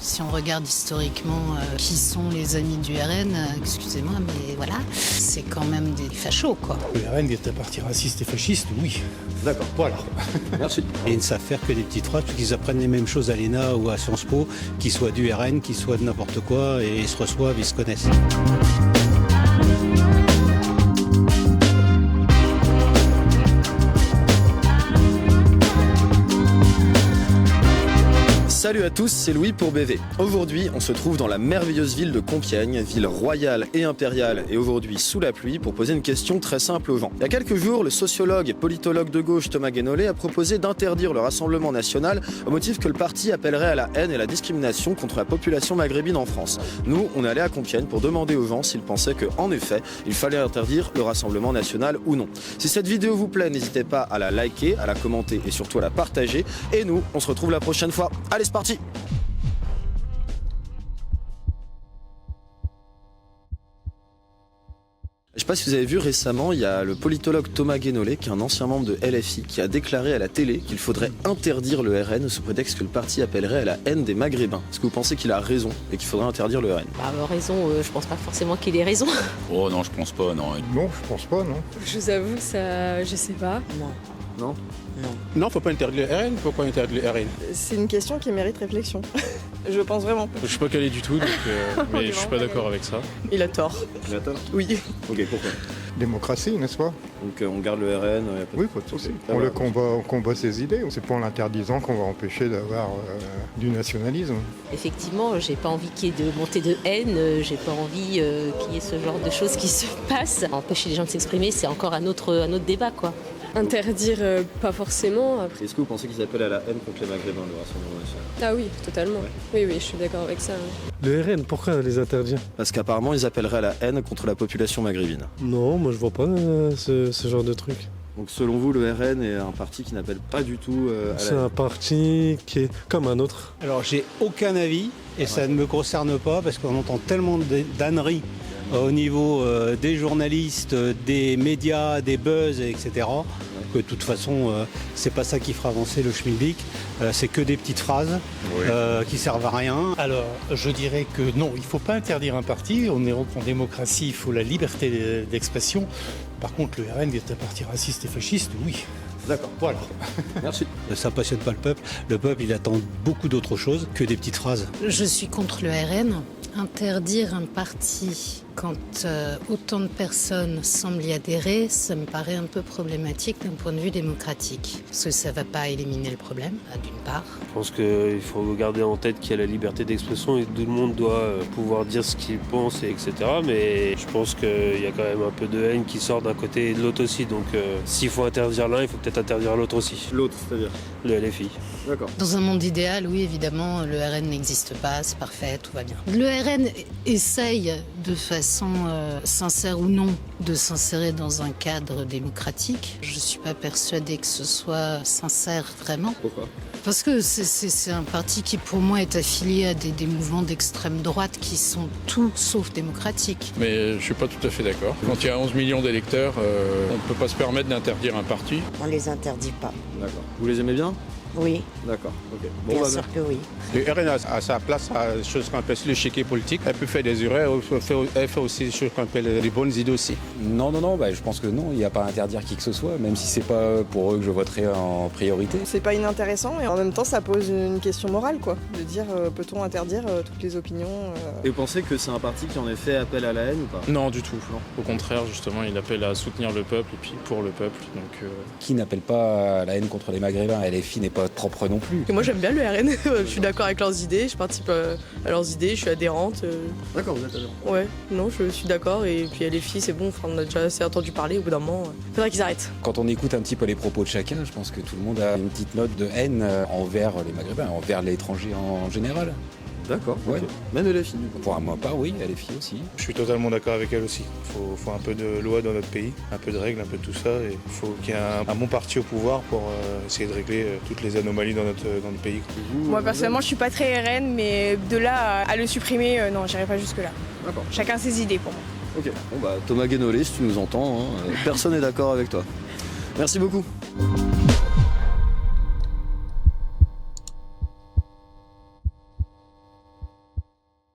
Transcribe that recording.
Si on regarde historiquement qui sont les amis du RN, excusez-moi, mais voilà, c'est quand même des fachos, quoi. Le RN est un parti raciste et fasciste, oui. D'accord. Voilà. Merci. Et ils ne savent faire que des petites phrases, qu'ils apprennent les mêmes choses à l'ENA ou à Sciences Po, qu'ils soient du RN, qu'ils soient de n'importe quoi, et ils se reçoivent, ils se connaissent. Salut à tous, c'est Louis pour BV. Aujourd'hui, on se trouve dans la merveilleuse ville de Compiègne, ville royale et impériale, et aujourd'hui sous la pluie, pour poser une question très simple aux gens. Il y a quelques jours, le sociologue et politologue de gauche Thomas Guénolé a proposé d'interdire le Rassemblement national au motif que le parti appellerait à la haine et la discrimination contre la population maghrébine en France. Nous, on est allé à Compiègne pour demander aux gens s'ils pensaient que, en effet, il fallait interdire le Rassemblement national ou non. Si cette vidéo vous plaît, n'hésitez pas à la liker, à la commenter et surtout à la partager. Et nous, on se retrouve la prochaine fois. Allez, c'est parti! Je ne sais pas si vous avez vu récemment, il y a le politologue Thomas Guénolé, qui est un ancien membre de LFI, qui a déclaré à la télé qu'il faudrait interdire le RN sous prétexte que le parti appellerait à la haine des Maghrébins. Est-ce que vous pensez qu'il a raison et qu'il faudrait interdire le RN? Raison, je pense pas forcément qu'il ait raison. Oh non, je pense pas, non. Non, je pense pas, non. Je vous avoue que ça, je sais pas. Non. Non? Non, faut pas interdire le RN. Pourquoi interdire le RN? C'est une question qui mérite réflexion. Je pense vraiment. Je suis pas calé du tout, donc, mais je suis pas d'accord avec ça. Il a tort. Il a tort? Oui. Ok, pourquoi? Démocratie, n'est-ce pas? Donc on garde le RN, Oui, pas de souci. On combat ses idées. C'est pas en l'interdisant qu'on va empêcher d'avoir du nationalisme. Effectivement, j'ai pas envie qu'il y ait de montée de haine, j'ai pas envie qu'il y ait ce genre de choses qui se passent. Empêcher les gens de s'exprimer, c'est encore un autre débat, quoi. Interdire, pas forcément. Est-ce que vous pensez qu'ils appellent à la haine contre les Maghrébins, le Rassemblement national? Ah oui, totalement. Oui, je suis d'accord avec ça. Le RN, pourquoi les interdire? Parce qu'apparemment, ils appelleraient à la haine contre la population maghrébine. Non, moi je vois pas ce genre de truc. Donc selon vous, le RN est un parti qui n'appelle pas du tout à la C'est haine? un parti qui est comme un autre. Alors j'ai aucun avis, et ça ne me concerne pas, parce qu'on entend tellement d'âneries au niveau des journalistes, des médias, des buzz, etc., que de toute façon, c'est pas ça qui fera avancer le schmilblick. C'est que des petites phrases qui servent à rien. Alors, je dirais que non, il ne faut pas interdire un parti. On est en démocratie, il faut la liberté d'expression. Par contre, le RN est un parti raciste et fasciste, oui. D'accord, Voilà. merci. Ça passionne pas le peuple. Le peuple, il attend beaucoup d'autres choses que des petites phrases. Je suis contre le RN. Interdire un parti quand autant de personnes semblent y adhérer, ça me paraît un peu problématique d'un point de vue démocratique. Parce que ça ne va pas éliminer le problème, d'une part. Je pense qu'il faut garder en tête qu'il y a la liberté d'expression et que tout le monde doit pouvoir dire ce qu'il pense, etc. Mais je pense qu'il y a quand même un peu de haine qui sort d'un côté et de l'autre aussi. Donc s'il faut interdire l'un, il faut peut-être interdire l'autre aussi. L'autre, c'est-à-dire? Le LFI. D'accord. Dans un monde idéal, oui, évidemment, le RN n'existe pas, c'est parfait, tout va bien. Le RN essaye de façon sincère ou non de s'insérer dans un cadre démocratique. Je ne suis pas persuadée que ce soit sincère vraiment. Pourquoi? Parce que c'est un parti qui pour moi est affilié à des mouvements d'extrême droite qui sont tout sauf démocratiques. Mais je suis pas tout à fait d'accord. Quand il y a 11 millions d'électeurs, on ne peut pas se permettre d'interdire un parti. On les interdit pas. D'accord. Vous les aimez bien? Oui, D'accord, ok. bien sûr que oui. Le RN a sa place à chose qu'on appelle l'échiquier politique. Elle peut faire des erreurs, elle fait aussi des choses qu'on appelle les bonnes idées aussi. Non, je pense que non, il n'y a pas à interdire qui que ce soit, même si c'est pas pour eux que je voterai en priorité. C'est pas inintéressant et en même temps ça pose une question morale, quoi. De dire, peut-on interdire toutes les opinions Et vous pensez que c'est un parti qui en effet appelle à la haine ou pas? Non, du tout. Non. Au contraire, justement, il appelle à soutenir le peuple et puis pour le peuple. Donc, Qui n'appelle pas à la haine contre les Maghrébins? LFI n'est pas propre non plus. Et moi j'aime bien le RN, je suis d'accord avec leurs idées, je participe à leurs idées, je suis adhérente. D'accord, vous êtes adhérent. Ouais, non, je suis d'accord et puis les filles c'est bon, on a déjà assez entendu parler, au bout d'un moment, faudrait qu'ils arrêtent. Quand on écoute un petit peu les propos de chacun, je pense que tout le monde a une petite note de haine envers les Maghrébins, envers l'étranger en général. D'accord, Ouais. ok. Même LFI du coup. Pour moi pas, oui, LFI aussi. je suis totalement d'accord avec elle aussi. Il faut un peu de loi dans notre pays, un peu de règles, un peu de tout ça. Et il faut qu'il y ait un bon parti au pouvoir pour essayer de régler toutes les anomalies dans notre pays. Moi personnellement je suis pas très RN, mais de là à le supprimer, non, j'irai pas jusque là. D'accord. Chacun ses idées pour moi. Ok, bon bah Thomas Guénolé, si tu nous entends, hein, personne n'est d'accord avec toi. Merci beaucoup.